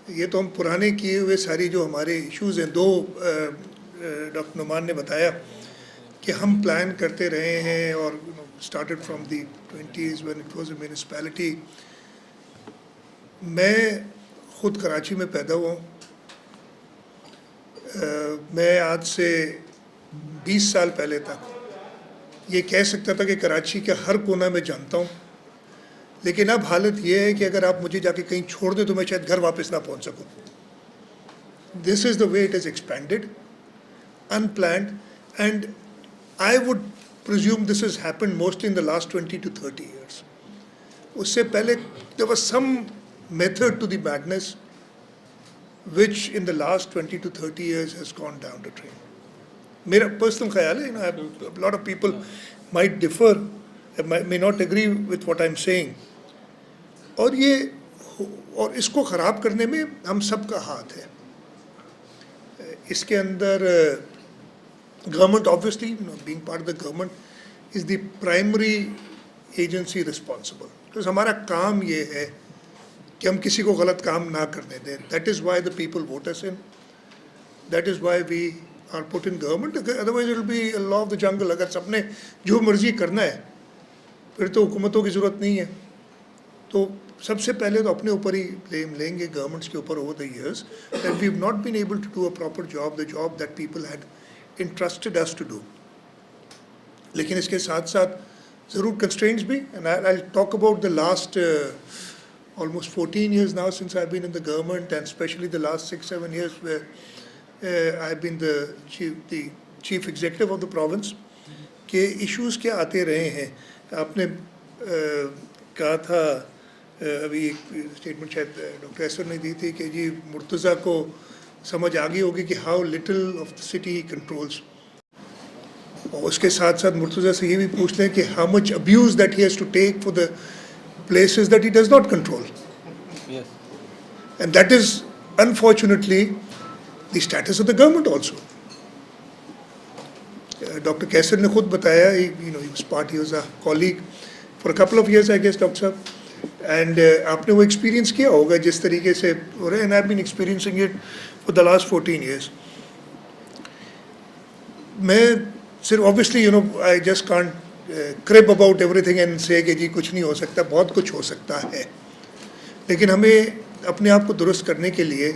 ये तो हम पुराने किए हुए सारी जो हमारे इश्यूज़ हैं, दो डॉक्टर नुमान ने बताया कि हम प्लान करते रहे हैं और started from the 20s when it was a municipality. मैं ख़ुद कराची में पैदा हुआ हूँ। मैं आज से 20 साल पहले तक ये कह सकता था कि कराची के हर कोना में जानता हूँ, लेकिन अब हालत ये है कि अगर आप मुझे जाके कहीं छोड़ दें तो मैं शायद घर वापस ना पहुँच सकूँ। This is the way it is expanded, unplanned, and I would presume this has happened mostly in the last 20 to 30 years. उससे पहले there was some method to the madness which in the last 20 to 30 years has gone down the drain. मेरा personal ख्याल है, a lot of people might differ, may not agree with what I'm saying. और इसको ख़राब करने में हम सब का हाथ है। इसके अंदर government, obviously, being part of the government is the primary agency responsible. because हमारा काम ये है कि हम किसी को गलत काम ना करने दें. That is why the people vote us in. That is why we are put in government. Otherwise it will be a law of the jungle. अगर सबने जो मर्जी करना है फिर तो हुकूमतों की ज़रूरत नहीं है. तो सबसे पहले तो अपने ऊपर ही ब्लेम लेंगे गवर्नमेंट्स के ऊपर over the years that we have not been able to do a proper job, the job that people had entrusted us to do. लेकिन इसके साथ साथ ज़रूर constraints भी, and I'll talk about the last almost 14 years now since I've been in the government, and especially the last 6-7 years where I've been the chief executive of the province. के issues क्या आते रहे हैं. आपने कहा था अभी एक स्टेटमेंट शायद डॉक्टर एसर ने दी थी कि जी मुर्तज़ा को समझ आ गई होगी कि how little of the city controls. और उसके साथ साथ मुर्तज़ा से ये भी पूछ लें कि how much abuse that he has to take for the places that he does not control. Yes. And that is unfortunately the status of the government also. Dr. Kaisar ne khud bataya, he was a colleague for a couple of years, I guess, Dr. Sahab. And आपने वो experience किया होगा जिस तरीके से हो रहा है, and I've been experiencing it for the last 14 years. मैं सिर्फ obviously I just can't crib about everything and say कि जी कुछ नहीं हो सकता, बहुत कुछ हो सकता है. लेकिन हमें अपने आप को दुरुस्त करने के लिए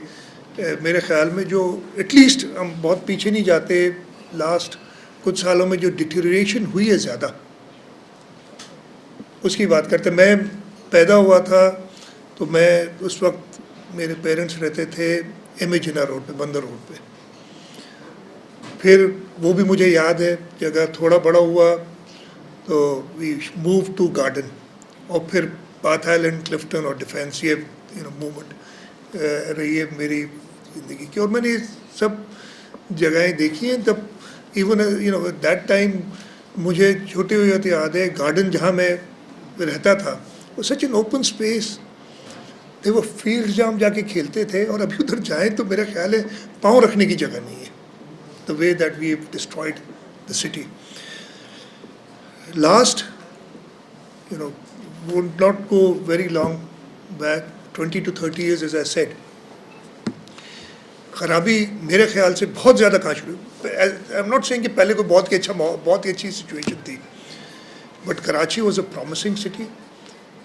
मेरे ख्याल में जो एटलीस्ट हम बहुत पीछे नहीं जाते, लास्ट कुछ सालों में जो डिटेरियोरेशन हुई है ज़्यादा, उसकी बात करते. मैं पैदा हुआ था तो मैं उस वक्त मेरे पेरेंट्स रहते थे एम.ए. जिन्ना रोड पे, बंदर रोड पे. फिर वो भी मुझे याद है कि अगर थोड़ा बड़ा हुआ तो वी मूव टू गार्डन, और फिर बाथ आइलैंड, क्लिफ्टन और डिफेंस, ये मूवमेंट रही है मेरी ज़िंदगी की. और मैंने सब जगहें देखी हैं. तब इवन दैट टाइम मुझे छोटे हुए तो याद है गार्डन जहाँ मैं रहता था वो सच एन ओपन स्पेस थे. वो फील्ड जहाँ हम जाके खेलते थे, और अभी उधर जाएँ तो मेरा ख्याल है पाँव रखने की जगह नहीं है. The way that we have destroyed the city. Last, would not go very long back, 20 to 30 years, as I said. खराबी मेरे ख्याल से बहुत ज़्यादा कहाँ शुरू. आई एम नॉट सेइंग कि पहले कोई बहुत ही अच्छी सिचुएशन थी, but Karachi was a promising city.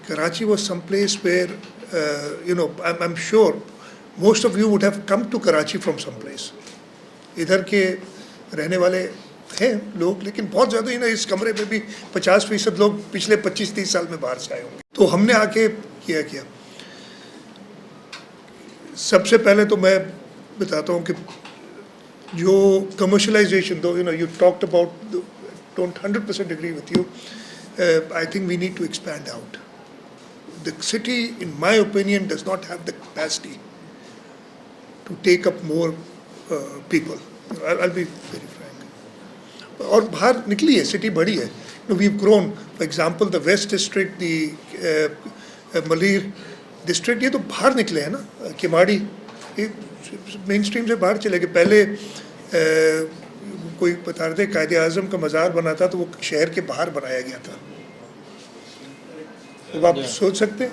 Karachi was some place where I am sure most of you would have come to Karachi from some place. इधर के रहने वाले हैं लोग, लेकिन बहुत ज़्यादा इस कमरे में भी 50% लोग पिछले 25-30 साल में बाहर से आए होंगे. तो हमने आके किया सबसे पहले तो मैं बताता हूँ कि जो commercialisation, though you talked about, don't 100% agree with you. I think we need to expand out. The city in my opinion does not have the capacity to take up more people. I will be very frank. और बाहर निकली है, city बड़ी है. We have grown. For example the west district, the Malir district, ये तो बाहर निकले हैं ना. किमाड़ी ये मेन स्ट्रीम से बाहर चले गए. पहले कोई बता रहे थे कायदे आज़म का मज़ार बना था तो वो शहर के बाहर बनाया गया था. तो आप सोच सकते हैं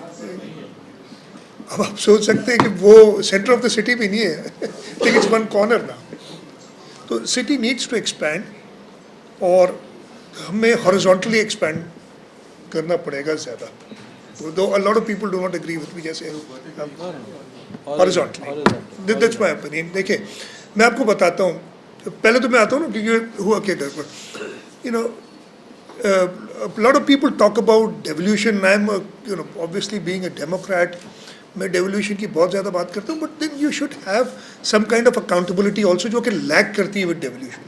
अब आप सोच सकते हैं कि वो सेंटर ऑफ द सिटी भी नहीं है, लेकिन इट्स वन कॉर्नर ना। तो सिटी नीड्स टू एक्सपैंड और हमें हॉरिजॉन्टली एक्सपैंड करना पड़ेगा ज़्यादा। दो a lot of people do not agree with me, जैसे हॉरिजॉन्टली, दैट्स माय ओपिनियन। देखिए मैं आपको बताता हूँ, पहले तो मैं आता हूँ ना क्योंकि हुआ क्या घर पर, you know a lot of people talk about devolution. I am obviously being a Democrat, मैं devolution की बहुत ज़्यादा बात करता हूँ, but then you should have some kind of accountability also जो कि लैक करती है with devolution।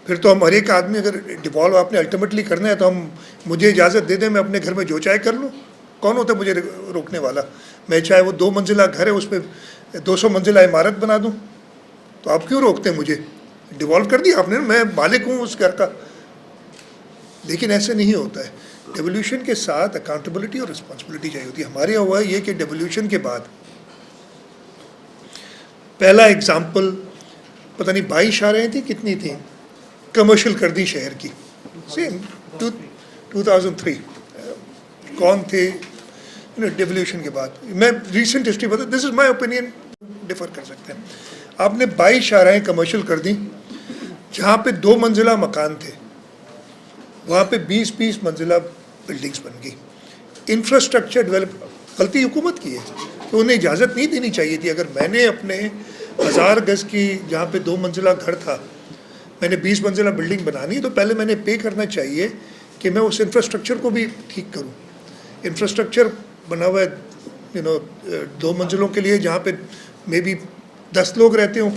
फिर तो हम हर एक आदमी अगर डिवॉल्व आपने अल्टीमेटली करना है तो हम मुझे इजाज़त दे दें, मैं अपने घर में जो चाहे कर लूँ, कौन होता है मुझे रोकने वाला। मैं चाहे वो 2 मंजिला घर है उस पर 200 मंजिला इमारत बना दूँ, तो आप क्यों रोकते हैं मुझे? डिवॉल्व कर दिया आपने, मैं मालिक हूँ उस घर का। लेकिन ऐसे नहीं होता है। डेवोल्यूशन के साथ अकाउंटेबिलिटी और रिस्पॉन्सिबिलिटी चाहिए होती है। हमारे यहाँ हुआ ये कि डेवोल्यूशन के बाद पहला एग्जाम्पल पता नहीं 22 आ रहे थी कितनी थी, कमर्शियल कर दी शहर की, सेम 2003। कौन थे डेवोल्यूशन के बाद? मैं रीसेंट हिस्ट्री बता, this is my opinion, differ कर सकते हैं। आपने 22 शाराएँ कमर्शियल कर दी, जहाँ पे 2 मंजिला मकान थे वहाँ पे 20-20 मंजिला बिल्डिंग्स बन गई। इंफ्रास्ट्रक्चर डेवलप, गलती हुकूमत की है, तो उन्हें इजाज़त नहीं देनी चाहिए थी। अगर मैंने अपने 1000 गज़ की जहाँ पे 2 मंजिला घर था, मैंने 20 मंजिला बिल्डिंग बनानी, तो पहले मैंने पे करना चाहिए कि मैं उस इंफ्रास्ट्रक्चर को भी ठीक करूँ। इंफ्रास्ट्रक्चर बना हुआ है 2 मंजिलों के लिए, जहाँ पे मे बी 10 लोग रहते हों,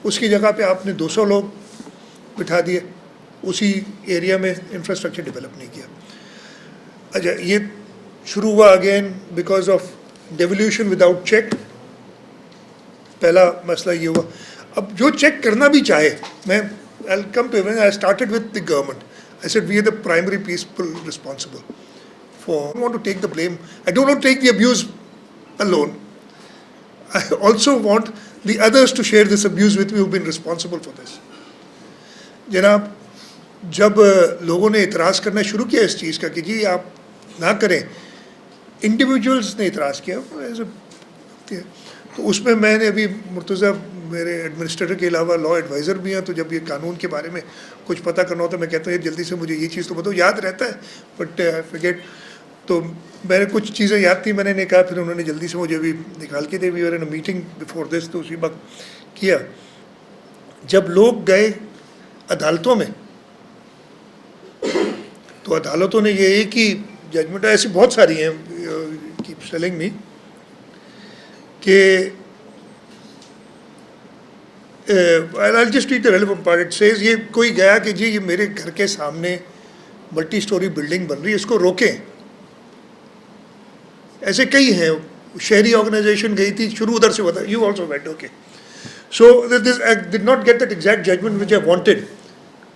उसकी जगह पे आपने 200 लोग बिठा दिए, उसी एरिया में इंफ्रास्ट्रक्चर डेवलप नहीं किया। अच्छा, ये शुरू हुआ again because of devolution without check. पहला मसला ये हुआ। अब जो चेक करना भी चाहे, मैं I come to I started with the government, I said we are the primary people responsible for, I want to take the blame, I don't want to take the abuse alone, I also want the others to share this abuse with me who been responsible for this. जनाब, जब लोगों ने इतराज़ करना शुरू किया इस चीज़ का कि जी आप ना करें, इंडिविजुअल्स ने इतराज़ किया, तो उसमें मैंने अभी मुर्तज़ा मेरे एडमिनिस्ट्रेटर के अलावा लॉ एडवाइज़र भी हैं, तो जब ये कानून के बारे में कुछ पता करना होता है मैं कहता हूँ जल्दी से मुझे ये चीज़ तो बताओ, याद रहता है बट फॉरगेट। तो मैंने कुछ चीज़ें याद थी, मैंने कहा, फिर उन्होंने जल्दी से मुझे भी निकाल के दे। We were in a meeting before this, तो उसी वक्त किया। जब लोग गए अदालतों में, तो अदालतों ने ये एक ही जजमेंट, ऐसी बहुत सारी हैं, कीप टेलिंग मी, कि I just read the relevant part. It says, ये कोई गया कि जी ये मेरे घर के सामने मल्टी स्टोरी बिल्डिंग बन रही है, इसको रोकें। ऐसे कई हैं, शहरी ऑर्गेनाइजेशन गई थी, शुरू उधर से हुआ था, you also went, okay. So this I did not get that exact judgement which I wanted,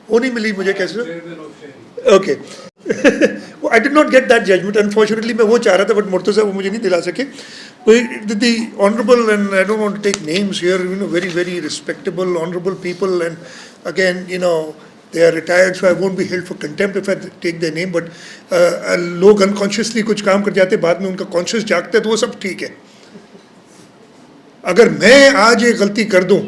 वो नहीं मिली मुझे। कैसे? Okay, I did not get that judgement unfortunately. मैं वो चाह रहा था बट मुर्तज़ा वो मुझे नहीं दिला सके। The honourable, and I don't want to take names here, very very respectable honourable people, and again they are retired, so I won't be held for contempt if I take their name, but लोग unconsciously कुछ काम कर जाते, बाद में उनका conscious जागता है, तो वो सब ठीक है। अगर मैं आज ये गलती कर दूं,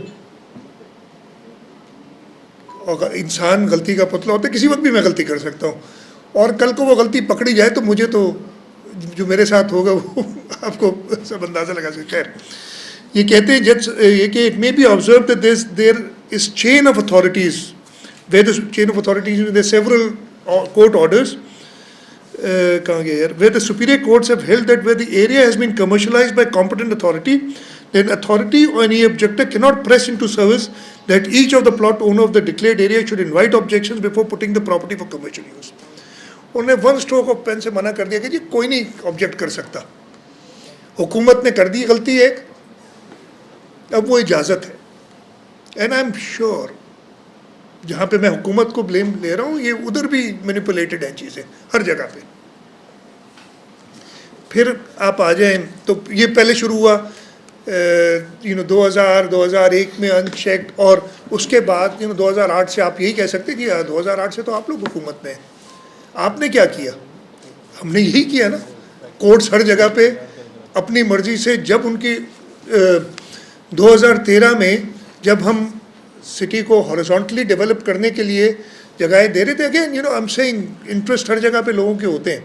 और इंसान गलती का पुतला होता है, किसी वक्त भी मैं गलती कर सकता हूँ, और कल को वो गलती पकड़ी जाए तो मुझे तो जो मेरे साथ होगा वो आपको सब अंदाज़ा लगा सकते। खैर, ये कहते हैं जज ये कि it may be observe that there is chain of authorities, where the chain of authorities, there are several court orders, where the superior courts have held that where the area has been commercialized by competent authority, then authority or any objector cannot press into service that each of the plot owner of the declared area should invite objections before putting the property for commercial use. उन्हें one stroke of pen से मना कर दिया कि जी कोई नहीं object कर सकता। हुकूमत ने कर दी गलती एक, अब वो इजाज़त है। एंड आई एम श्योर जहाँ पे मैं हुकूमत को ब्लेम ले रहा हूँ, ये उधर भी मैनिपुलेटेड हैं चीज़ें हर जगह पे। फिर आप आ जाएं तो ये पहले शुरू हुआ 2001 में अनचेक्ड, और उसके बाद 2008 से आप यही कह सकते कि 2008 से तो आप लोग हुकूमत में हैं। आपने क्या किया? हमने यही किया ना, कोर्ट्स हर जगह पे अपनी मर्जी से जब उनकी 2013 में जब हम सिटी को हॉरिजॉन्टली डेवलप करने के लिए जगहें दे रहे थे, again you know I am saying interest हर जगह पे लोगों के होते हैं,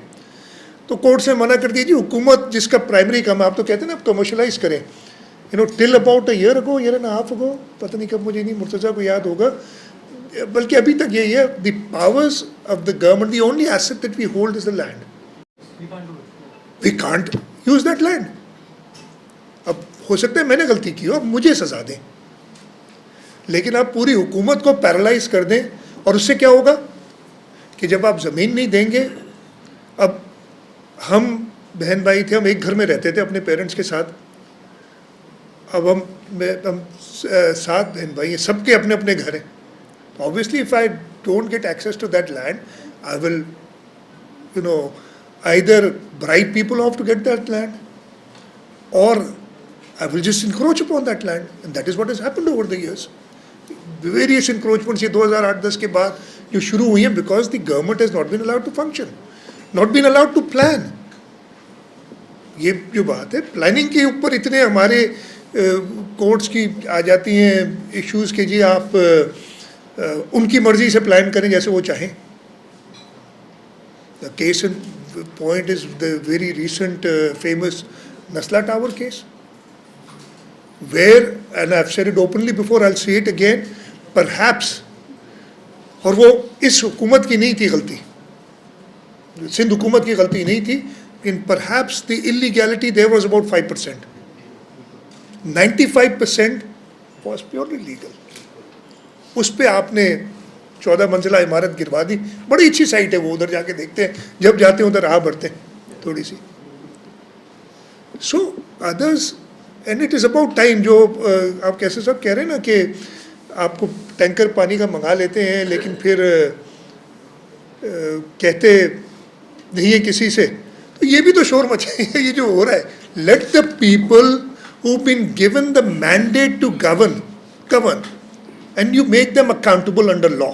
तो कोर्ट से मना कर दिया जी हुकूमत जिसका प्राइमरी काम, आप तो कहते हैं ना आप कमर्शलाइज करें, you know till about a year and half अगो, पता नहीं कब, मुझे नहीं मुर्तज़ा को याद होगा, बल्कि अभी तक यही है, the powers of the government, the only asset that we hold is the land, we can't use that land. अब हो सकता है मैंने गलती की हो, अब मुझे सजा दें, लेकिन आप पूरी हुकूमत को पैरालाइज कर दें, और उससे क्या होगा कि जब आप ज़मीन नहीं देंगे, अब हम बहन भाई थे, हम एक घर में रहते थे अपने पेरेंट्स के साथ, अब हम 7 बहन भाई हैं, सबके अपने अपने घर हैं, तो obviously if I don't get access to that land, I will you know either bribe people off to get that land, और I will just encroach upon that land, and that is what has happened over the years. Various encroachments ये 2008-10 के बाद जो शुरू हुई हैं, because the government has not been allowed to function, not been allowed to plan. ये जो बात है प्लानिंग के ऊपर इतने हमारे कोर्ट्स की आ जाती हैं इश्यूज़ के, जी आप उनकी मर्जी से प्लान करें जैसे वो चाहें। The case in point is the very recent famous Nasla Tower case, where, and I've said it openly before, I'll say it again, perhaps, और वो इस हुकूमत की नहीं थी गलती, सिंध हुकूमत की गलती नहीं थी, in perhaps the illegality there was about 5%, 95% was purely legal। उस पे आपने 14 मंजिला इमारत गिरवा दी, बड़ी अच्छी साइट है वो, उधर जाके देखते हैं, जब जाते हैं उधर राह बढ़ते हैं थोड़ी सी। So others, and it is about time, जो आप कैसे सब कह रहे हैं ना कि आपको टैंकर पानी का मंगा लेते हैं लेकिन फिर कहते नहीं है किसी से, तो ये भी तो शोर मचाएंगे ये जो हो रहा है। Let the people who been given the mandate to govern and you make them accountable under law,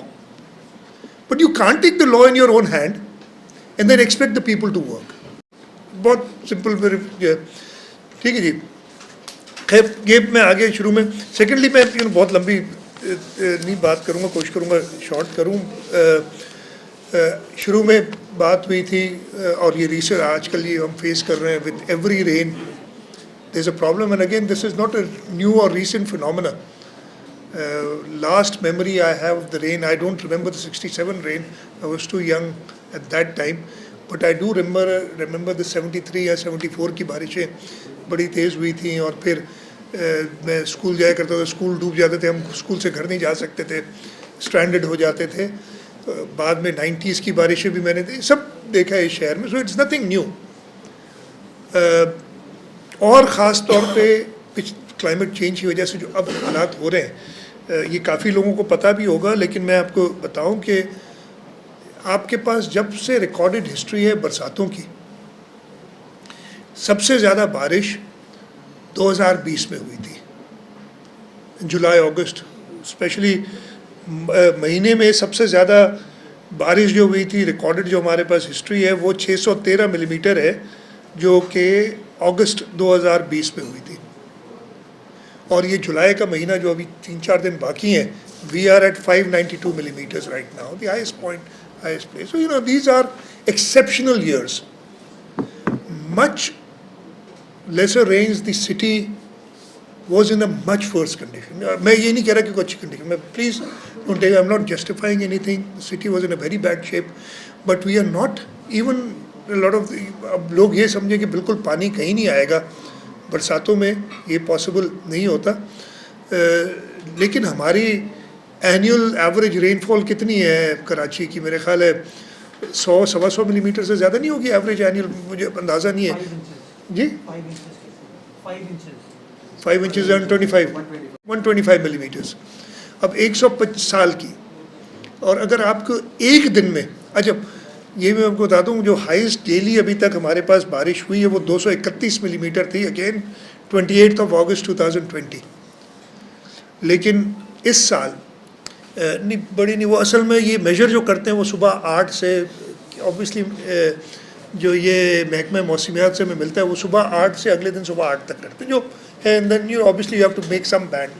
but you can't take the law in your own hand and then expect the people to work. बहुत simple, ठीक है जी। खैर ये मैं आगे शुरू में, secondly मैं बहुत लंबी नहीं बात करूँगा, कोशिश करूँगा शॉर्ट करूँ। शुरू में बात हुई थी, और ये रिसर्च आजकल ये हम फेस कर रहे हैं, with every rain there is a problem, and again this is not a new or recent phenomena. Last memory I have of the rain, I don't remember the 67 rain, I was too young at that time, but I do remember the 73 या 74 की बारिशें बड़ी तेज़ हुई थी, और फिर मैं स्कूल जाया करता था, स्कूल डूब जाते थे, हम स्कूल से घर नहीं जा सकते थे, स्ट्रैंडेड हो जाते थे। बाद में 90s की बारिशें भी मैंने सब देखा है इस शहर में, सो इट्स नथिंग न्यू। और ख़ास तौर पे क्लाइमेट चेंज की वजह से जो अब हालात हो रहे हैं, ये काफ़ी लोगों को पता भी होगा, लेकिन मैं आपको बताऊं कि आपके पास जब से रिकॉर्डेड हिस्ट्री है बरसातों की, सबसे ज़्यादा बारिश 2020 में हुई थी, जुलाई अगस्त स्पेशली महीने में सबसे ज़्यादा बारिश जो हुई थी रिकॉर्डेड, जो हमारे पास हिस्ट्री है वो 613 मिलीमीटर है, जो कि अगस्त 2020 में हुई थी। और ये जुलाई का महीना जो अभी 3-4 दिन बाकी हैं, we are at 592 millimetres right now, the highest place. So you know these are exceptional years. Much lesser rains, the city was in a much worse condition. मैं ये नहीं कह रहा कि कोई अच्छी कंडीशन में, please don't take, I'm not justifying anything. The city was in a very bad shape, but we are not even a lot of अब लोग ये समझे कि बिल्कुल पानी कहीं नहीं आएगा बरसातों में, ये पॉसिबल नहीं होता। लेकिन हमारी एनुअल एवरेज रेनफॉल कितनी है कराची की, मेरे ख्याल है 100-125 मिलीमीटर से ज़्यादा नहीं होगी एवरेज एनुअल, मुझे अंदाज़ा नहीं है जी। 5 इंचज़ एंड 125 मिलीमीटर्स, अब 105 साल की। और अगर आपको एक दिन में, अच्छा ये मैं आपको बता दूँ, जो हाईएस्ट डेली अभी तक हमारे पास बारिश हुई है वो 231 मिलीमीटर थी, अगेन 28 अगस्त 2020। लेकिन इस साल नहीं, बड़ी नहीं, वो असल में ये मेजर जो करते हैं वो सुबह 8 से, ऑब्वियसली जो ये महकमा मौसमियात से हमें मिलता है वो सुबह 8 से अगले दिन सुबह 8 तक करते हैं जो है, and then you obviously you have to make some band.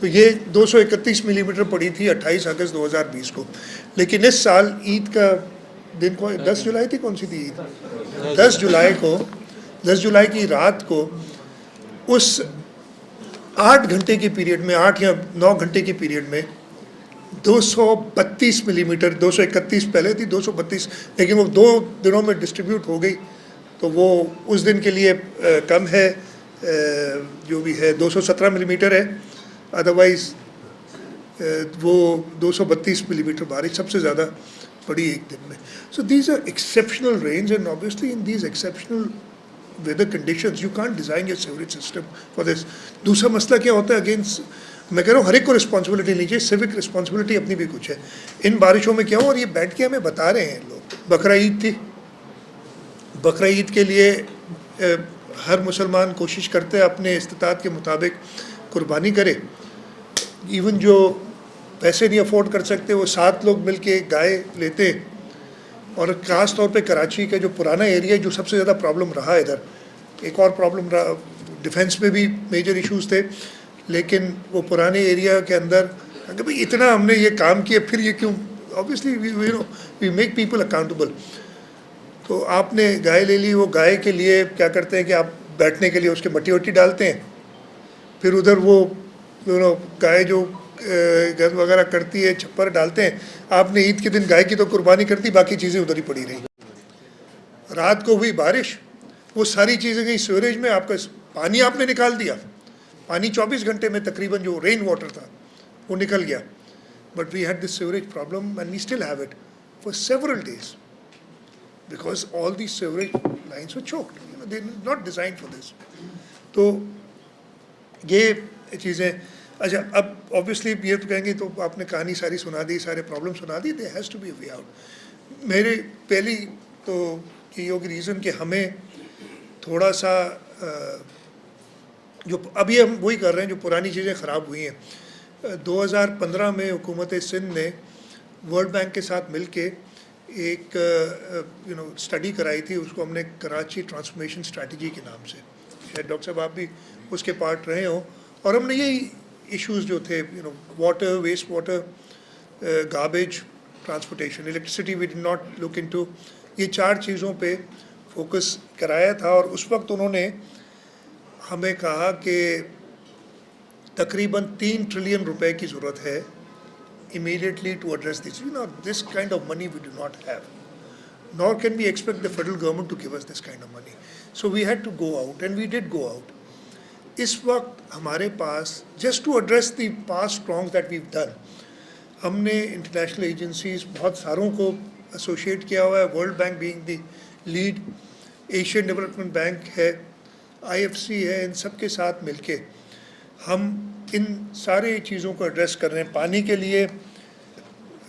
तो ये 231 मिलीमीटर पड़ी थी 28 अगस्त 2020 को, लेकिन इस साल ईद का दिन को 10 जुलाई थी, कौन सी थी ईद, 10 जुलाई की रात को उस 8 घंटे के पीरियड में, 8 या 9 घंटे के पीरियड में 232 मिलीमीटर, 231 पहले थी 232, लेकिन वो 2 दिनों में डिस्ट्रीब्यूट हो गई तो वो उस दिन के लिए कम है, जो भी है 217 मिलीमीटर है, अदरवाइज़ वो 232 मिलीमीटर बारिश सबसे ज़्यादा पड़ी एक दिन में। So these are exceptional range and obviously in these exceptional weather conditions you can't design your sewerage system for this. दूसरा मसला क्या होता है, अगेंस्ट मैं कह रहा हूँ हर एक को रिस्पॉन्सिबिलिटी लीजिए, सिविक रिस्पॉन्सिबिलिटी अपनी भी कुछ है। इन बारिशों में क्या हो, और ये बैठ के हमें बता रहे हैं लोग, बकरा ईद थी, बकरा ईद के लिए हर मुसलमान कोशिश करते हैं अपने इस्तिताअत के मुताबिक कुर्बानी करे। इवन जो पैसे नहीं अफोर्ड कर सकते वो 7 लोग मिल के गाय लेते हैं। और ख़ास तौर पे कराची का जो पुराना एरिया जो सबसे ज़्यादा प्रॉब्लम रहा इधर, एक और प्रॉब्लम रहा, डिफेंस में भी मेजर इश्यूज़ थे, लेकिन वो पुराने एरिया के अंदर अगर भाई इतना हमने ये काम किया फिर ये क्यों, obviously we make people accountable. तो आपने गाय ले ली, वो गाय के लिए क्या करते हैं कि आप बैठने के लिए उसके मट्टी वट्टी डालते हैं, फिर उधर वो गाय जो गंद वगैरह करती है छप्पर डालते हैं। आपने ईद के दिन गाय की तो कुर्बानी कर दी, बाकी चीज़ें उधर ही पड़ी रही। रात को हुई बारिश, वो सारी चीज़ें गई सीवरेज में, आपका पानी आपने निकाल दिया, पानी 24 घंटे में तकरीबन जो रेन वाटर था वो निकल गया। But we had this sewerage problem and we still have it for several days because all the sewerage lines were choked, they are not design for this. तो ये चीज़ें, अच्छा अब ऑब्वियसली ये तो कहेंगे तो आपने कहानी सारी सुना दी, सारे प्रॉब्लम सुना दी, they has to be a way out. मेरे पहली तो ये होगी रीज़न कि हमें थोड़ा सा जो अभी हम वही कर रहे हैं जो पुरानी चीज़ें ख़राब हुई हैं। 2015 में हुकूमत सिंध ने वर्ल्ड बैंक के साथ मिल के एक स्टडी कराई थी, उसको हमने कराची ट्रांसफॉर्मेशन स्ट्रैटेजी के नाम से, शायद डॉक्टर साहब आप भी उसके पार्ट रहे हो। और हमने यही इश्यूज़ जो थे, water, waste water, garbage, transportation, electricity, we did not look into, ये 4 चीज़ों पे फोकस कराया था। और उस वक्त उन्होंने हमें कहा कि तकरीबन 3 ट्रिलियन रुपए की ज़रूरत है immediately to address this. This kind of money we do not have, nor can we expect the federal government to give us this kind of money. So we had to go out and we did go out. इस वक्त हमारे पास just to address the past wrongs that we've done, हमने international agencies बहुत सारों को associate किया हुआ है, world bank being the lead, Asian development bank है, IFC है, इन सब के साथ मिलके हम इन सारे चीज़ों को एड्रेस कर रहे हैं। पानी के लिए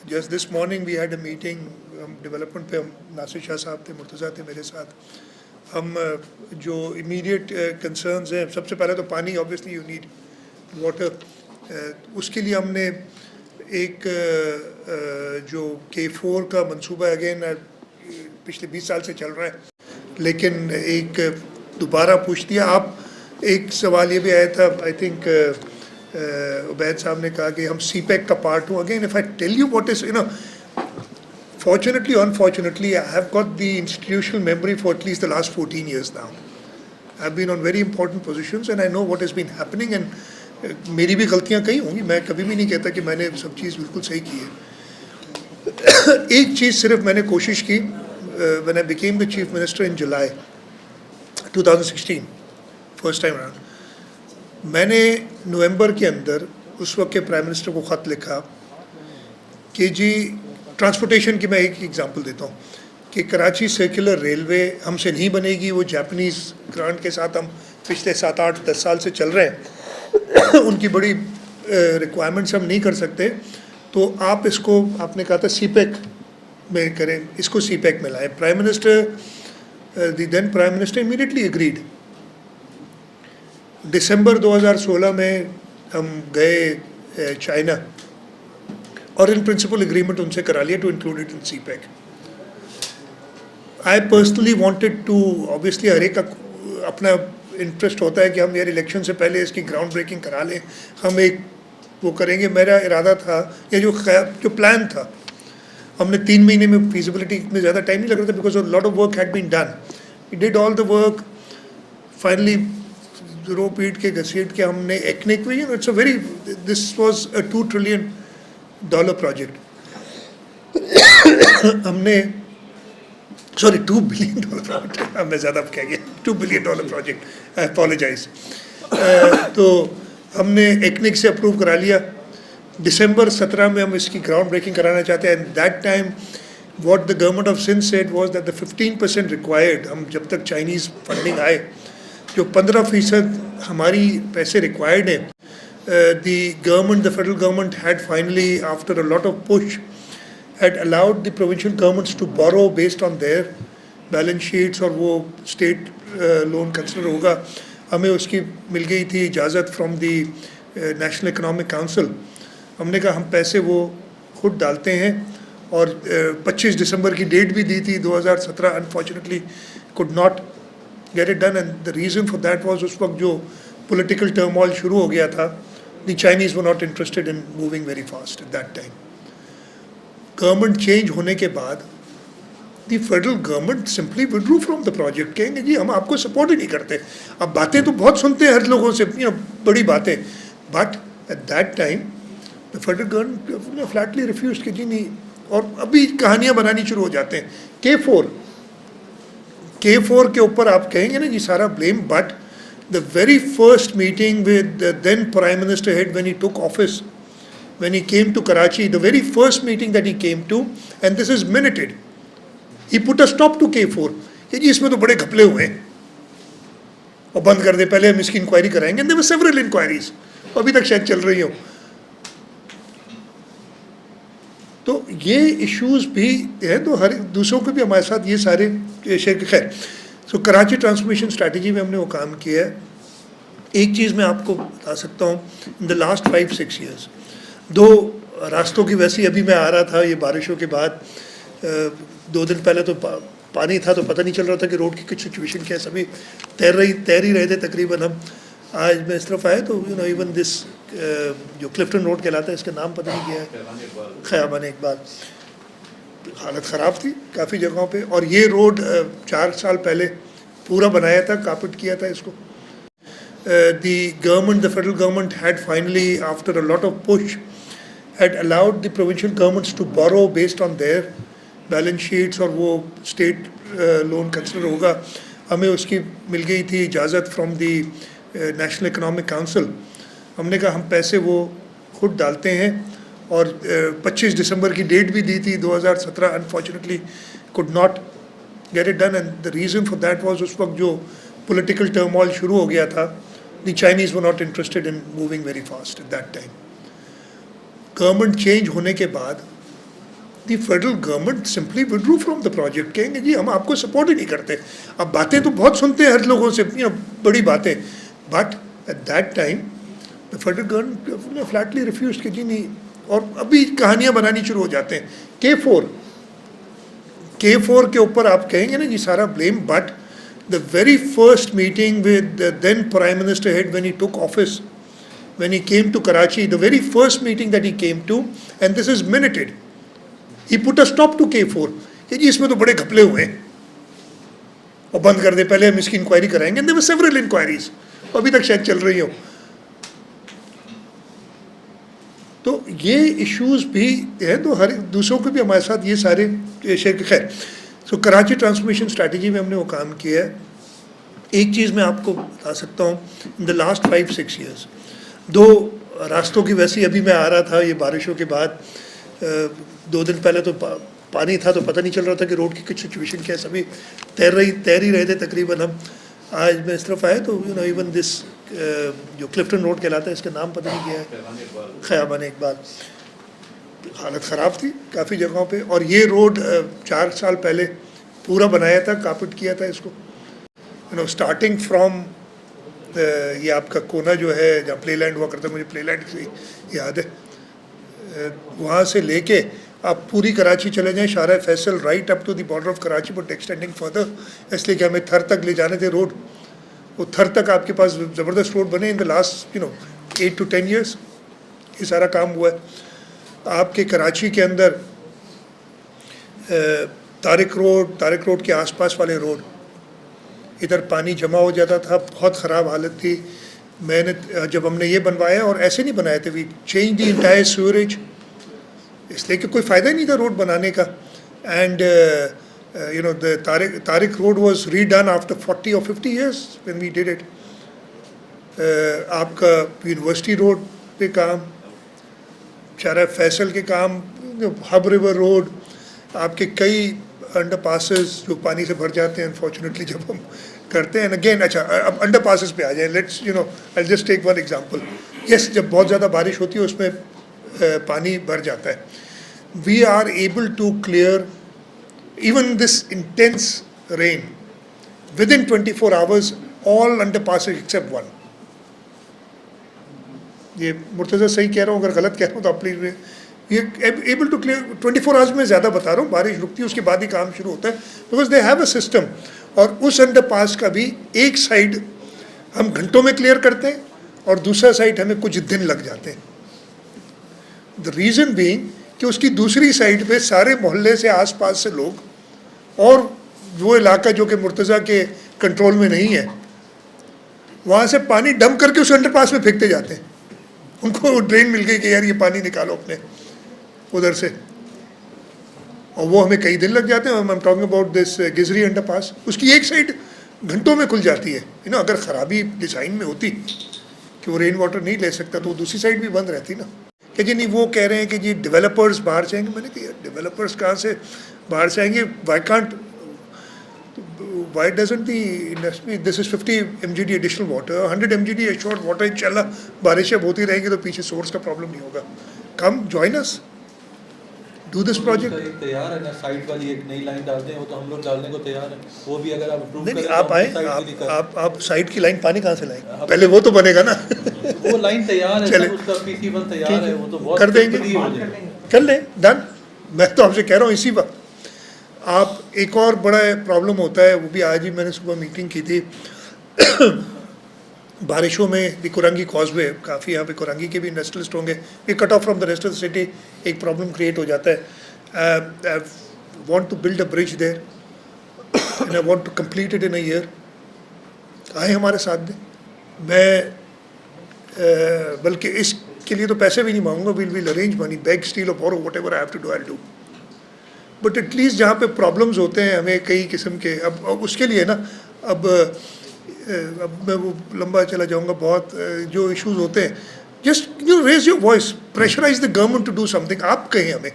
just this morning we had a meeting, हम डेवलपमेंट पे, हम नासिर शाह साहब थे, मुर्तज़ा थे मेरे साथ, हम जो इमीडिएट कंसर्न्स हैं, सबसे पहले तो पानी, ऑब्वियसली यू नीड वाटर, उसके लिए हमने एक जो K4 का मंसूबा अगेन पिछले 20 साल से चल रहा है, लेकिन एक दोबारा पूछ दिया। आप एक सवाल ये भी आया था, आई थिंक उबैद साहब ने कहा कि हम CPEC का पार्ट हूँ। Again if I tell you what is, fortunately or unfortunately, I have got the institutional memory for at least the last 14 years now. I've been on very important positions and I know what has been happening, and मेरी भी गलतियाँ कई होंगी, मैं कभी भी नहीं कहता कि मैंने सब चीज़ बिल्कुल सही की है। एक चीज़ सिर्फ मैंने कोशिश की, when I became the chief minister in July 2016, first time around, मैंने नवंबर के अंदर उस वक्त के प्राइम मिनिस्टर को ख़त लिखा कि जी, ट्रांसपोर्टेशन की मैं एक एग्जांपल देता हूँ कि कराची सर्कुलर रेलवे हमसे नहीं बनेगी, वो जापानीज़ ग्रांट के साथ हम पिछले 7, 8, 10 साल से चल रहे हैं, उनकी बड़ी रिक्वायरमेंट्स हम नहीं कर सकते, तो आप इसको, आपने कहा था CPEC में करें, इसको CPEC में लाएं। Prime minister, the then prime minister immediately agreed. दिसंबर 2016 में हम गए चाइना और इन प्रिंसिपल एग्रीमेंट उनसे करा लिया to include it in CPEC। I personally wanted to, obviously हर एक का अपना इंटरेस्ट होता है कि हम यार इलेक्शन से पहले इसकी ग्राउंड ब्रेकिंग करा लें, हम एक वो करेंगे। मेरा इरादा था, या जो प्लान था, हमने 3 महीने में फीजिबिलिटी में ज़्यादा टाइम नहीं लग रहा था, because lot of work had been done. We did all the work, finally रो पीट के घसीट के हमने एक्निक में, it's a very, this was a $2 trillion project. हमने सॉरी $2 बिलियन प्रोजेक्ट, मैं ज़्यादा कह गया, $2 बिलियन प्रोजेक्ट, आई अपोलोजाइज। तो हमने एक्निक से अप्रूव करा लिया। दिसंबर 17 में हम इसकी ग्राउंड ब्रेकिंग कराना चाहते हैं। And that time what the government of Sindh said was that the 15% required, हम जब तक चाइनीज़ फंडिंग आए, जो 15% हमारी पैसे रिक्वायर्ड हैं, the federal government had finally, after a lot of push, had allowed the provincial governments to borrow based on their balance sheets, और वो state loan consider होगा। हमें उसकी मिल गई थी इजाज़त from the national economic council. हमने कहा हम पैसे वो खुद डालते हैं, और 25 दिसंबर की डेट भी दी थी 2017। Unfortunately could not get it done, and the reason for that was उस वक्त जो पॉलिटिकल टर्मोइल शुरू हो गया था, the Chinese were not interested in moving very fast at that time. Government change होने के बाद the federal government simply withdrew from the project, कहेंगे जी हम आपको सपोर्ट ही नहीं करते। अब बातें तो बहुत सुनते हैं हर लोगों से, बड़ी बातें, but at that time the federal government flatly refuse कि जी नहीं। और अभी कहानियाँ बनानी शुरू हो जाते हैं। K4 के ऊपर आप कहेंगे ना जी सारा blame, but the very first meeting with the then prime minister had when he took office, when he came to Karachi, the very first meeting that he came to, and this is minuted, he put a stop to K4 कि जी इसमें तो बड़े घपले हुए हैं और बंद कर दे, पहले हम इसकी इंक्वायरी कराएंगे। And there were several inquiries, अभी तक शायद चल रही हो। तो ये इश्यूज भी हैं, तो हर दूसरों को भी हमारे साथ ये सारे शेयर। खैर, सो कराची ट्रांसफॉर्मेशन स्ट्रैटेजी में हमने वो काम किया है। एक चीज़ मैं आपको बता सकता हूँ, इन द लास्ट 5-6 years 2 रास्तों की, वैसे ही अभी मैं आ रहा था ये बारिशों के बाद, 2 दिन पहले तो पानी था, तो पता नहीं चल रहा था कि रोड की कुछ सिचुएशन क्या है, सभी तैर ही रहे थे तकरीबन। हम आज मैं इस तरफ आए तो इवन दिस जो क्लिफ्टन रोड कहलाता है, इसका नाम पता नहीं क्या है, खयाबान इकबाल, हालत ख़राब थी काफ़ी जगहों पे। और ये रोड 4 साल पहले पूरा बनाया था, कारपेट किया था इसको। the federal government had finally, after a lot of push, had allowed the provincial governments to borrow based on their balance sheets, और वो state loan consider होगा। हमें उसकी मिल गई थी इजाज़त from the national economic council. हमने कहा हम पैसे वो खुद डालते हैं, और 25 दिसंबर की डेट भी दी थी 2017। Unfortunately could not get it done, and the reason for that was उस वक्त जो पॉलिटिकल टर्मोइल शुरू हो गया था, the Chinese were not interested in moving very fast at that time. Government change होने के बाद the federal government simply withdrew from the project, कहेंगे जी हम आपको सपोर्ट ही नहीं करते। अब बातें तो बहुत सुनते हैं हर लोगों से, बड़ी बातें, but at that time the federal government flatly refuse कि जी नहीं। और अभी कहानियाँ बनानी शुरू हो जाते हैं। K4 के ऊपर आप कहेंगे ना जी सारा blame, but the very first meeting with the then Prime Minister head when he took office, when he came to Karachi, the very first meeting that he came to, and this is minuted, he put a stop to K4 कि जी इसमें तो बड़े घपले हुए हैं और बंद कर दे, पहले हम इसकी इंक्वायरी कराएंगे। And there were several inquiries, अभी तक शायद चल रही हो। तो ये इश्यूज भी हैं, तो हर दूसरों को भी हमारे साथ ये सारे शेयर। खैर, सो कराची ट्रांसफॉर्मेशन स्ट्रैटेजी में हमने वो काम किया है। एक चीज़ मैं आपको बता सकता हूँ, इन द लास्ट 5-6 years 2 रास्तों की, वैसे ही अभी मैं आ रहा था ये बारिशों के बाद, 2 दिन पहले तो पानी था, तो पता नहीं चल रहा था कि रोड की कुछ सिचुएशन क्या है, सभी तैर ही रहे थे तकरीबन। हम आज मैं इस तरफ आए तो इवन दिस जो क्लिफ्टन रोड कहलाता है, इसका नाम पता नहीं क्या है, खयाबान इकबाल, हालत ख़राब थी काफ़ी जगहों पे। और ये रोड 4 साल पहले पूरा बनाया था, कारपेट किया था इसको। स्टार्टिंग फ्रॉम ये आपका कोना जो है जहाँ प्ले लैंड हुआ करता है, मुझे प्ले लैंड से याद है, वहाँ से लेके आप पूरी कराची चले जाएं, Shahra Faisal right up to the border of Karachi but extending further, इसलिए कि हमें थर तक ले जाने थे रोड, वो थर तक आपके पास ज़बरदस्त रोड बने in the last 8 to 10 years, ये सारा काम हुआ है। आपके कराची के अंदर तारिक रोड के आसपास वाले रोड, इधर पानी जमा हो जाता था, बहुत ख़राब हालत थी। मैंने जब हमने ये बनवाया, और ऐसे नहीं बनाए थे, we change the entire sewerage, इसलिए कि कोई फ़ायदा ही नहीं था रोड बनाने का। And the Tariq road was redone after 40 or 50 years when we did it. आपका यूनिवर्सिटी रोड पे काम, शारा फैसल के काम, हब रिवर रोड, आपके कई अंडर पासेस जो पानी से भर जाते हैं अनफॉर्चुनेटली जब हम करते हैं। अगेन अच्छा, अब अंडर पासेस पे आ जाए, let's I just take one example. Yes, जब बहुत ज़्यादा बारिश होती है उसमें पानी भर जाता है। We are able to clear even this intense rain within 24 hours all underpasses except one. ये मुर्तज़ा सही कह रहा हूँ, अगर गलत कह रहा हूँ तो आप प्लीज़, ये एबल टू क्लियर 24 hours में ज़्यादा बता रहा हूँ, बारिश रुकती है उसके बाद ही काम शुरू होता है, because they have a system. और उस अंडर पास का भी एक साइड हम घंटों में क्लियर करते हैं और दूसरा साइड हमें कुछ दिन लग जाते हैं। द रीज़न बीइंग कि उसकी दूसरी साइड पे सारे मोहल्ले से आसपास से लोग, और वो इलाका जो कि मुर्तज़ा के कंट्रोल में नहीं है, वहाँ से पानी डंप करके उस अंडर पास में फेंकते जाते हैं। उनको ड्रेन मिल गई कि यार ये पानी निकालो अपने उधर से, और वो हमें कई दिन लग जाते हैं। I am talking about this Gizri under pass, उसकी एक साइड घंटों में खुल जाती है। अगर ख़राबी डिज़ाइन में होती कि वो रेन वाटर नहीं ले सकता तो वो दूसरी साइड भी बंद रहती ना। कि जी नहीं, वो कह रहे हैं कि जी डेवलपर्स बाहर से आएंगे। मैंने कहा यार डेवलपर्स कहाँ से बाहर से आएंगे, why doesn't the industry, this is 50 mgd additional water, 100 mgd assured water, इंशाल्लाह बारिशें होती रहेंगी तो पीछे सोर्स का प्रॉब्लम नहीं होगा। Come join us, do this project. तैयार है ना, साइड वाली एक नई लाइन डालते हैं, वो तो हम लोग डालने को तैयार है, वो भी अगर आप अप्रूव नहीं, करें आप तो आए, आप साइड की लाइन पानी कहाँ से लाएंगे, पहले वो तो बनेगा ना। वो लाइन तैयार है, चले, उसका PC1 तैयार है, वो तो बहुत कर देंगे, कर लें, डन। मैं तो आपसे कह रहा हूँ इसी वक्त। आप एक और बड़ा प्रॉब्लम होता है, वो भी आज ही मैंने सुबह मीटिंग की थी। बारिशों में द कुरंगी कॉजवे, काफ़ी यहाँ पे कुरंगी के भी इंडस्ट्रियलिस्ट होंगे, ये cut off from the rest of the city, एक प्रॉब्लम क्रिएट हो जाता है। I want to build a bridge there and I want to complete it in a year. आए हमारे साथ दें, मैं बल्कि इसके लिए तो पैसे भी नहीं मांगूंगा, will arrange money, beg steal or borrow, whatever I have to do I do. But at least जहाँ पे प्रॉब्लम्स होते हैं हमें कई किस्म के, अब उसके लिए ना, अब मैं वो लंबा चला जाऊँगा बहुत, जो इश्यूज होते हैं, just raise your voice, pressurise the government to do something. आप कहें हमें,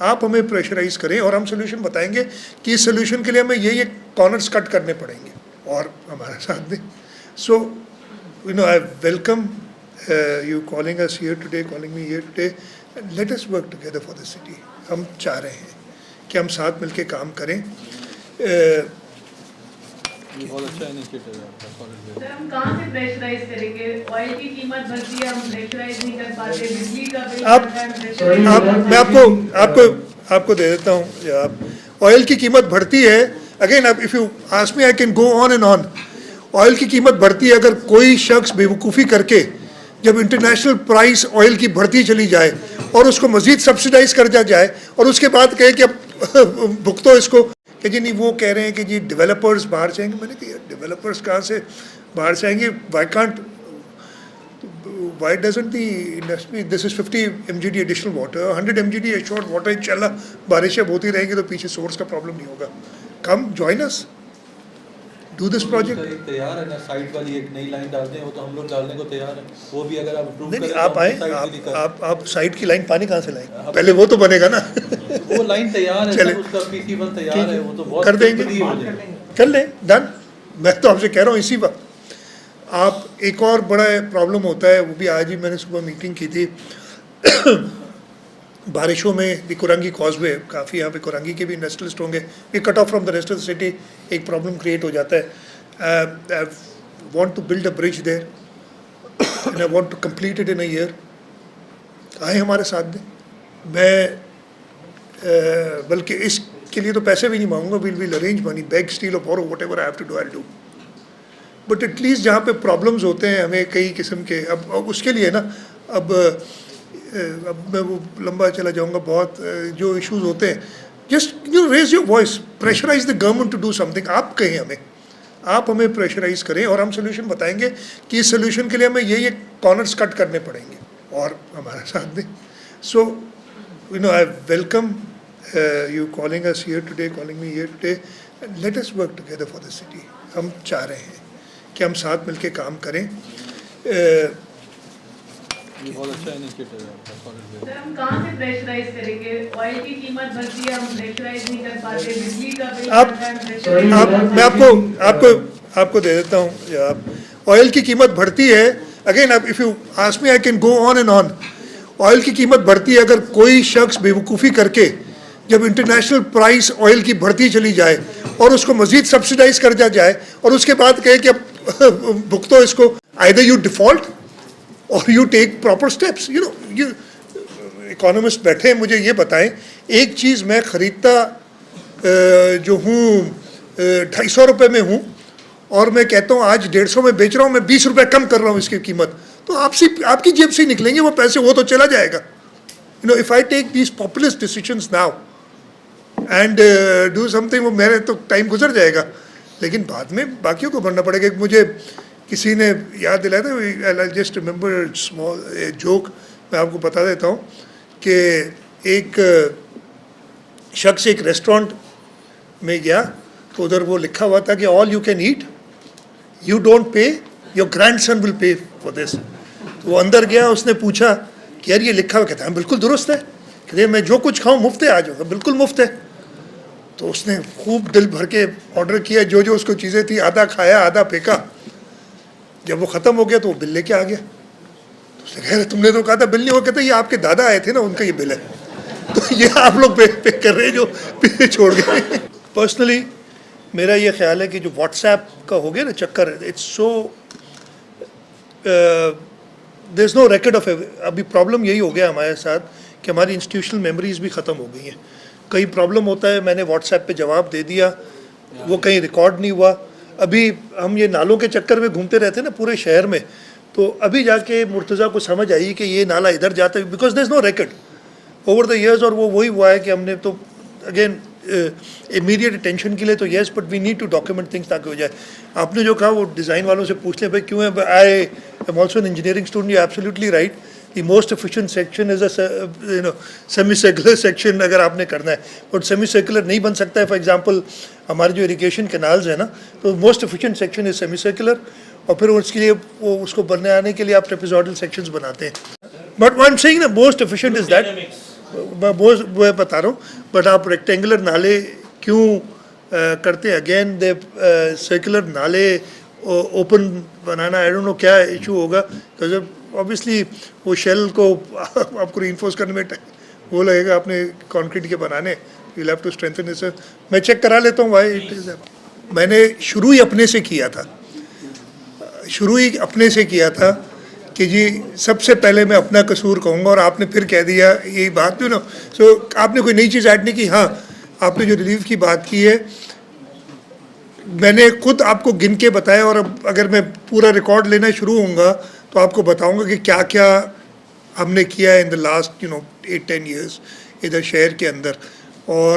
आप हमें प्रेशराइज करें और हम सोल्यूशन बताएंगे कि इस सोल्यूशन के लिए हमें ये कॉर्नर्स कट करने पड़ेंगे, और हमारे साथ दें। So I welcome you calling us here today, calling me here today, and let us work together for the city. हम चाह रहे हैं कि हम साथ मिलके काम करें। बहुत अच्छा इनिशिएटिव है। सर, हम कहाँ से प्रेशराइज करेंगे? ऑयल की कीमत बढ़ती है, हम प्रेशराइज नहीं कर पाते, बिजली का बिल आपको दे देता हूँ। आप ऑयल की कीमत बढ़ती है, अगेन आप if you ask me I can go on and on. Oil की कीमत बढ़ती है, अगर कोई शख्स बेवकूफ़ी करके जब इंटरनेशनल प्राइस ऑयल की बढ़ती चली जाए और उसको मज़ीद सब्सिडाइज कर दिया जाए और उसके बाद कहे कि अब भुगतो इसको, कि जी नहीं, वो कह रहे हैं कि जी डेवलपर्स बाहर से आएंगे। मैंने कहा यार डेवलपर्स कहाँ से बाहर से आएंगे, why doesn't the industry, this is 50 mgd additional water, 100 mgd assured water, इंशाल्लाह बारिशें होती रहेंगी तो पीछे सोर्स का प्रॉब्लम नहीं होगा। Come join us, do this project. तैयार है ना, साइड वाली एक नई लाइन डालते हैं, वो तो हम लोग डालने को तैयार है, वो भी अगर आप अप्रूव नहीं, करें आप तो आए, आप साइड की लाइन पानी कहाँ से लाएंगे, पहले वो तो बनेगा ना। वो लाइन तैयार है, चले, उसका PC1 तैयार है, वो तो बहुत कर देंगे, कर लें, डन। मैं तो आपसे कह रहा हूँ इसी वक्त। आप एक और बड़ा प्रॉब्लम होता है, वो भी आज ही मैंने सुबह मीटिंग की थी। बारिशों में द कुरंगी कॉजवे, काफ़ी यहाँ पे कुरंगी के भी इंडस्ट्रियलिस्ट होंगे, ये cut off from the rest of the city, एक प्रॉब्लम क्रिएट हो जाता है। I want to build a bridge there and I want to complete it in a year. आए हमारे साथ दें, मैं बल्कि इसके लिए तो पैसे भी नहीं मांगूंगा, will arrange money, beg steal or borrow whatever I have to do I do. But at least जहाँ पे प्रॉब्लम्स होते हैं हमें कई किस्म के, अब उसके लिए ना अब मैं वो लंबा चला जाऊँगा बहुत, जो इश्यूज होते हैं, just you raise your voice, pressurise the government to do something. आप कहें हमें, आप हमें प्रेशराइज करें और हम सोल्यूशन बताएंगे कि इस सोल्यूशन के लिए हमें ये कॉर्नर्स कट करने पड़ेंगे और हमारा साथ दें। So you know I welcome you calling us here today, calling me here today, and let us work together for the city. हम चाह रहे हैं कि हम साथ मिलके काम करें। ये बहुत अच्छा इनिशिएटिव है आपका, सर हम कहाँ से प्रेशराइज करेंगे? ऑयल की कीमत बढ़ती है, हम प्रेशराइज नहीं कर पाते, बिजली का बिल बढ़ता है, प्रेशराइज मैं आपको दे देता हूँ। आप ऑयल की कीमत बढ़ती है, again if you ask me I can go on and on. Oil की कीमत बढ़ती है, अगर कोई शख्स बेवकूफ़ी करके जब इंटरनेशनल प्राइस ऑयल की बढ़ती चली जाए और उसको मजीद सब्सिडाइज कर जाए और उसके बाद कहे कि अब भुगतो इसको, आइदर यू डिफॉल्ट और you take proper steps. You know, you economist बैठे हैं, मुझे ये बताएं, एक चीज़ मैं ख़रीदता जो हूँ 250 रुपये में हूँ और मैं कहता हूँ आज 150 में बेच रहा हूँ, मैं 20 रुपये कम कर रहा हूँ इसकी कीमत, तो आपकी जेब से निकलेंगे वो पैसे, वो तो चला जाएगा। You know, if I take these populist decisions now and do something, वो मेरे तो टाइम गुजर जाएगा, लेकिन बाद में बाकियों को भरना पड़ेगा। मुझे किसी ने याद दिलाया था, I just remember small joke, मैं आपको बता देता हूँ कि एक शख्स एक रेस्टोरेंट में गया तो उधर वो लिखा हुआ था कि all you can eat, you don't pay, your grandson will pay for this. तो वो अंदर गया, उसने पूछा कि यार ये लिखा हुआ, कहता है बिल्कुल दुरुस्त है, कहते मैं जो कुछ खाऊं मुफ्त है, आ जाऊँगा, बिल्कुल मुफ्त है। तो उसने खूब दिल भर के ऑर्डर किया, जो जो उसको चीज़ें थी, आधा खाया आधा फेंका। जब वो ख़त्म हो गया तो वो बिल लेके आ गया। तो उसने कहा तुमने तो कहा था बिल नहीं हो, कहता ये आपके दादा आए थे ना, उनका ये बिल है, तो ये आप लोग पे कर रहे हैं जो पीछे छोड़ गए। पर्सनली मेरा ये ख्याल है कि जो व्हाट्सएप का हो गया ना चक्कर, it's so there is no record of, अभी प्रॉब्लम यही हो गया हमारे साथ कि हमारी इंस्टीट्यूशनल मेमोरीज भी ख़त्म हो गई हैं। कई प्रॉब्लम होता है, मैंने व्हाट्सएप पे जवाब दे दिया, वो कहीं रिकॉर्ड नहीं हुआ। अभी हम ये नालों के चक्कर में घूमते रहते हैं ना पूरे शहर में, तो अभी जाके मुर्तज़ा को समझ आई कि ये नाला इधर जाता है, because there is no record over the years. और वो वही हुआ है कि हमने तो अगेन इमीडिएट अटेंशन के लिए तो yes, but we need to document things ताकि हो जाए। आपने जो कहा वो डिज़ाइन वालों से पूछ लें भाई क्यों है। I am also an engineering student, you absolutely right, the most efficient section is a semi circular section अगर आपने करना है, बट सेमी सर्कुलर नहीं बन सकता है। फॉर एग्जांपल हमारे जो इरिगेशन कैनाल्स है ना, तो most efficient section is semi circular, और फिर उसके लिए वो उसको बनने आने के लिए आप ट्रेपेजॉइडल सेक्शंस बनाते हैं। बट आई एम सेइंग ना मोस्ट एफिशिएंट इज़ दैट, मैं बता रहा हूँ। बट आप रेक्टेंगुलर नाले क्यों करते हैं? अगेन दे सर्कुलर नाले open banana, I don't know क्या इशू होगा, बिकॉज ऑब्वियसली वो शेल को आपको रीइंफोर्स करने में वो लगेगा, आपने कंक्रीट के बनाने, you have to strengthen this. मैं चेक करा लेता हूँ भाई, इट इज़, मैंने शुरू ही अपने से किया था, कि जी सबसे पहले मैं अपना कसूर कहूँगा, और आपने फिर कह दिया यही बात, यू नो। सो आपने कोई नई चीज़ ऐड नहीं की। हाँ, आपने जो रिलीफ की बात की है, मैंने खुद आपको गिन के बताया, और अब अगर मैं पूरा रिकॉर्ड लेना शुरू होऊंगा तो आपको बताऊंगा कि क्या क्या हमने किया है इन द लास्ट 8-10 ईयर्स इधर शहर के अंदर। और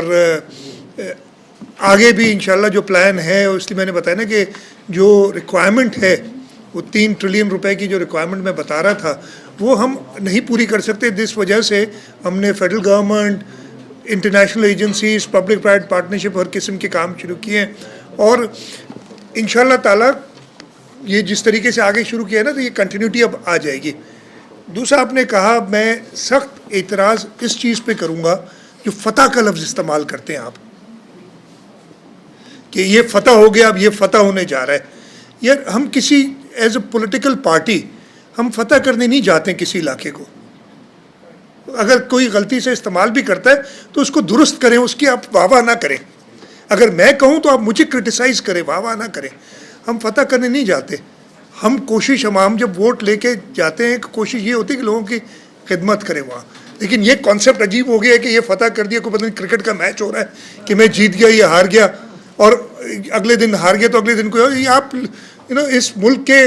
आगे भी इंशाल्लाह जो प्लान है, इसलिए मैंने बताया ना कि जो रिक्वायरमेंट है, वो 3 ट्रिलियन रुपए की जो रिक्वायरमेंट मैं बता रहा था, वो हम नहीं पूरी कर सकते। इस वजह से हमने federal government, international agencies, public private partnership, हर किस्म के काम शुरू किए हैं, और इंशाल्लाह ताला ये जिस तरीके से आगे शुरू किया है ना, तो ये कंटिन्यूटी अब आ जाएगी। दूसरा आपने कहा, मैं सख्त एतराज़ इस चीज़ पे करूँगा जो फ़तह का लफ्ज़ इस्तेमाल करते हैं आप, कि ये फ़तह हो गया, अब ये फ़तह होने जा रहा है। यार हम किसी एज ए पॉलिटिकल पार्टी हम फ़तह करने नहीं जाते किसी इलाके को। अगर कोई गलती से इस्तेमाल भी करता है तो उसको दुरुस्त करें, उसकी आप वाह ना करें। अगर मैं कहूँ तो आप मुझे क्रिटिसाइज़ करें, वाह ना करें। हम फ़तह करने नहीं जाते। हम कोशिश, हम जब वोट लेके जाते हैं, कोशिश ये होती है कि लोगों की खिदमत करें वहाँ। लेकिन ये कॉन्सेप्ट अजीब हो गया है कि ये फतह कर दिया, कोई पता नहीं क्रिकेट का मैच हो रहा है कि मैं जीत गया, ये हार गया, और अगले दिन हार गया तो अगले दिन कोई, ये आप इस मुल्क के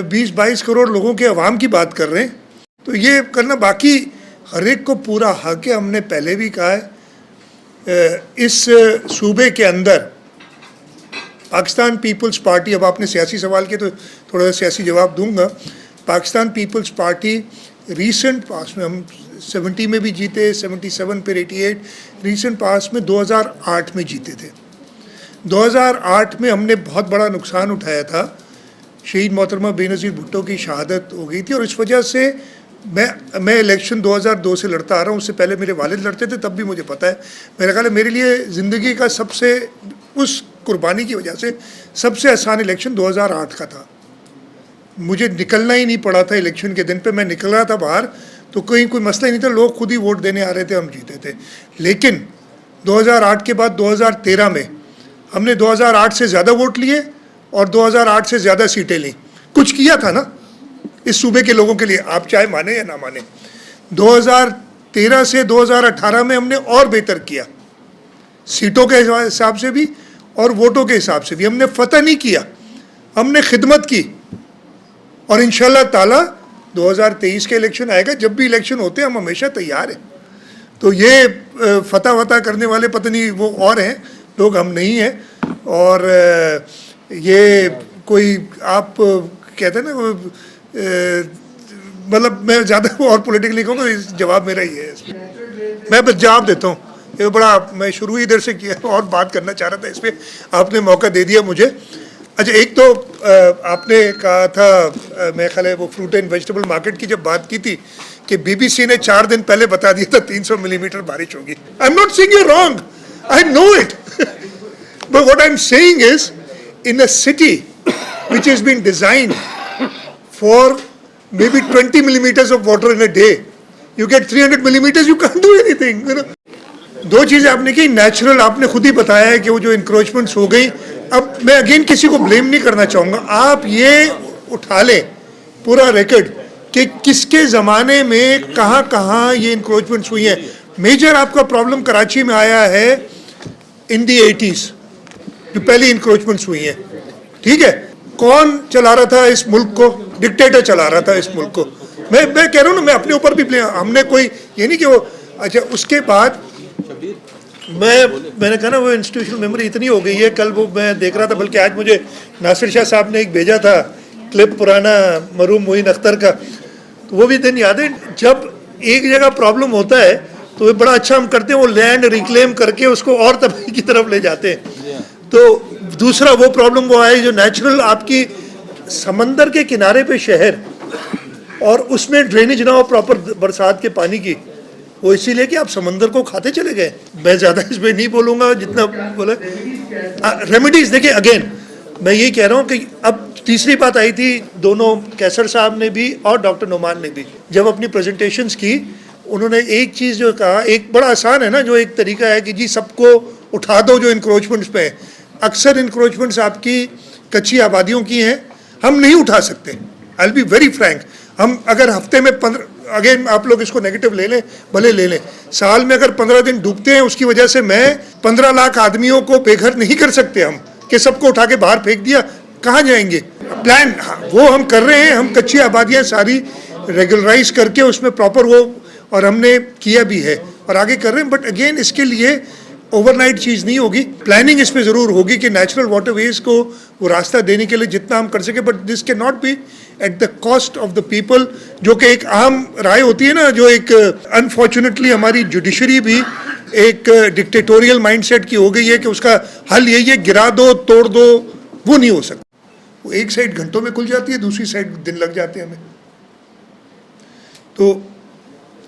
20-22 करोड़ लोगों के अवाम की बात कर रहे हैं, तो ये करना, बाकी हर एक को पूरा हक है। हमने पहले भी कहा है, इस सूबे के अंदर पाकिस्तान पीपल्स पार्टी, अब आपने सियासी सवाल किया तो थोड़ा सा सियासी जवाब दूंगा। पाकिस्तान पीपल्स पार्टी रीसेंट पास में हम 70 में भी जीते, 77 फिर 88, रीसेंट पास में 2008 में जीते थे। 2008 में हमने बहुत बड़ा नुकसान उठाया था, शहीद मोहतरमा बेनज़ीर भुट्टो की शहादत हो गई थी, और इस वजह से मैं इलेक्शन 2002 से लड़ता आ रहा हूँ। उससे पहले मेरे वालिद लड़ते थे, तब भी मुझे पता है। मेरा ख्याल है मेरे लिए ज़िंदगी का सबसे, उस कुर्बानी की वजह से सबसे आसान इलेक्शन 2008 का था। मुझे निकलना ही नहीं पड़ा था इलेक्शन के दिन पे, मैं निकल रहा था बाहर तो कोई मसला ही नहीं था, लोग खुद ही वोट देने आ रहे थे, हम जीते थे। लेकिन 2008 के बाद 2013 में हमने 2008 से ज़्यादा वोट लिए और 2008 से ज़्यादा सीटें ली। कुछ किया था ना इस सूबे के लोगों के लिए, आप चाहे माने या ना माने। 2013 से 2018 में हमने और बेहतर किया, सीटों के हिसाब से भी और वोटों के हिसाब से भी। हमने फतह नहीं किया, हमने खिदमत की, और इंशाल्लाह ताला 2023 के इलेक्शन आएगा, जब भी इलेक्शन होते हैं हम हमेशा तैयार हैं। तो ये फतह वतह करने वाले पता नहीं वो और हैं लोग, हम नहीं हैं। और ये कोई आप कहते हैं ना, मतलब मैं ज़्यादा और पॉलिटिकल नहीं कहूँगा, जवाब मेरा ही है। मैं बस जवाब देता हूँ, ये बड़ा, मैं शुरू ही इधर से किया और बात करना चाह रहा था, इस पर आपने मौका दे दिया मुझे। अच्छा, एक तो आपने कहा था, मैं ख्याल है वो फ्रूट एंड वेजिटेबल मार्केट की जब बात की थी, कि बीबीसी ने 4 दिन पहले बता दिया था 300 मिलीमीटर बारिश होगी। I am not saying you wrong, I know it, but what I am saying is, in a city which has been designed for maybe 20 millimeters of water in a day, you get 300 millimeters, you can't do anything, you know. दो चीज़ें आपने की, natural आपने खुद ही बताया है कि वो जो इंक्रोचमेंट्स हो गई। अब मैं अगेन किसी को ब्लेम नहीं करना चाहूँगा, आप ये उठा लें पूरा रिकॉर्ड कि किसके ज़माने में कहाँ कहाँ ये इंक्रोचमेंट्स हुई हैं। मेजर आपका प्रॉब्लम कराची में आया है इन दी 80s, जो पहली इंक्रोचमेंट्स हुई हैं, ठीक है। कौन चला रहा था इस मुल्क को? डिक्टेटर चला रहा था इस मुल्क को। मैं कह रहा हूँ ना, मैं अपने ऊपर भी हमने कोई ये नहीं कि वो, अच्छा उसके बाद मैंने कहा ना, वो इंस्टीट्यूशनल मेमोरी इतनी हो गई है। कल वो मैं देख रहा था, बल्कि आज मुझे नासिर शाह साहब ने एक भेजा था क्लिप पुराना मरूम मोइन अख्तर का, तो वो भी दिन याद है जब एक जगह प्रॉब्लम होता है तो वो बड़ा अच्छा हम करते हैं, वो लैंड रिक्लेम करके उसको और तबाही की तरफ ले जाते हैं। तो दूसरा वो प्रॉब्लम वो आए जो नेचुरल, आपकी समंदर के किनारे पे शहर और उसमें ड्रेनेज ना हो प्रॉपर बरसात के पानी की, वो इसीलिए कि आप समंदर को खाते चले गए। मैं ज़्यादा इस पर नहीं बोलूँगा, जितना बोला रेमेडीज़। देखिए अगेन मैं यही कह रहा हूँ कि अब तीसरी बात आई थी, दोनों कैसर साहब ने भी और डॉक्टर नुमान ने भी जब अपनी प्रेजेंटेशंस की, उन्होंने एक चीज़ जो कहा, एक बड़ा आसान है ना, जो एक तरीका है कि जी सबको उठा दो जो इंक्रोचमेंट्स पे है। अक्सर इंक्रोचमेंट्स आपकी कच्ची आबादियों की हैं, हम नहीं उठा सकते। आई विल बी वेरी फ्रैंक, हम अगर हफ्ते में 15, अगेन आप लोग इसको नेगेटिव ले लें भले ले लें, साल में अगर 15 दिन डूबते हैं, उसकी वजह से मैं 15 लाख आदमियों को बेघर नहीं कर सकते हम, कि सबको उठा के बाहर फेंक दिया, कहाँ जाएंगे? प्लान वो हम कर रहे हैं, हम कच्ची आबादियाँ सारी रेगुलराइज करके उसमें प्रॉपर वो, और हमने किया भी है और आगे कर रहे हैं। बट अगेन इसके लिए ओवरनाइट चीज़ नहीं होगी, प्लानिंग इस पे ज़रूर होगी कि नेचुरल वाटरवेज को वो रास्ता देने के लिए जितना हम कर सके, but this can not be at the cost of the people, जो कि एक आम राय होती है ना, जो एक अनफॉर्चुनेटली हमारी जुडिशरी भी एक डिक्टेटोरियल माइंडसेट की हो गई है कि उसका हल यही है गिरा दो तोड़ दो, वो नहीं हो सकता। वो एक साइड घंटों में खुल जाती है, दूसरी साइड दिन लग जाते हैं हमें। तो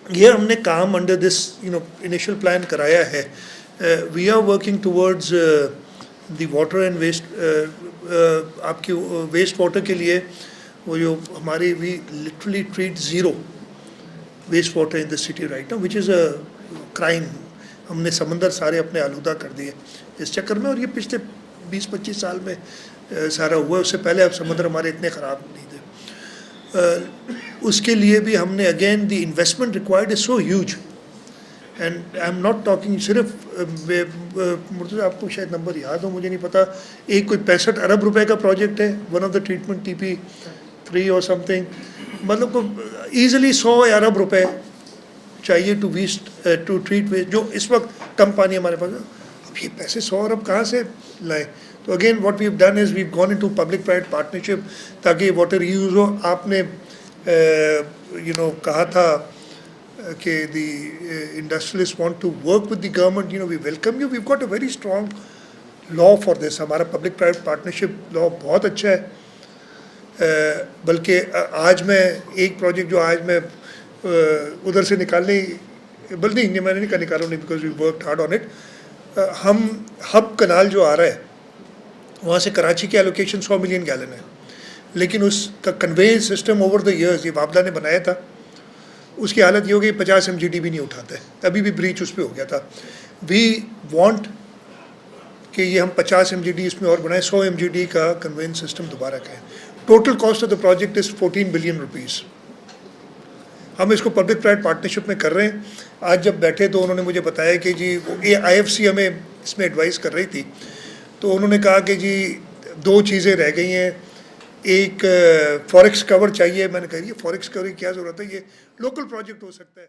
ये हमने काम अंडर दिस इनिशियल प्लान कराया है। We are working towards the water and waste, आपकी वेस्ट वाटर के लिए वो जो हमारी, we literally treat zero waste water in the city right now, which is a crime. हमने समंदर सारे अपने आलूदा कर दिए इस चक्कर में, और ये पिछले 20-25 साल में सारा हुआ है। उससे पहले अब समंदर हमारे इतने ख़राब नहीं थे। उसके लिए भी हमने again the investment required is so huge and I am not talking सिर्फ मुर्तज़ा आपको शायद नंबर याद हो, मुझे नहीं पता, एक कोई 65 अरब रुपए का प्रोजेक्ट है, one of the treatment TP3 और समथिंग, मतलब को ईजिली 100 अरब रुपए चाहिए टू ट्रीट वेस्ट, जो इस वक्त कम पानी हमारे पास है। अब ये पैसे 100 अरब कहाँ से लाएं? तो again what we have done is we have gone into public private partnership ताकि वाटर यूज़ हो। आपने कहा था कि the industrialists want to work with the government, we welcome you, we've got a very strong law for this, हमारा public private partnership law बहुत अच्छा है। बल्कि आज मैं एक प्रोजेक्ट जो आज मैं उधर से निकालने, बल्कि नहीं मैंने नहीं निकाला नहीं, because we worked hard on it, हम हब कनाल जो आ रहा है वहाँ से कराची की एलोकेशन 100 मिलियन गैलन है, लेकिन उसका conveyance system over the years ये वापदा ने बनाया था, उसकी हालत ये हो गई 50 MGD भी नहीं उठाता है, अभी भी ब्रीच उस पर हो गया था। वी वांट कि ये हम 50 MGD इसमें और बनाए, 100 MGD का कन्वेंस सिस्टम दोबारा करें। Total cost of the project is 14 billion rupees. हम इसको पब्लिक प्राइवेट पार्टनरशिप में कर रहे हैं। आज जब बैठे तो उन्होंने मुझे बताया कि जी IFC हमें इसमें एडवाइस कर रही थी, तो उन्होंने कहा कि जी 2 चीज़ें रह गई हैं, एक फॉरेक्स कवर चाहिए। मैंने कहा ये फॉरेक्स कवर की क्या ज़रूरत है, ये लोकल प्रोजेक्ट हो सकता है।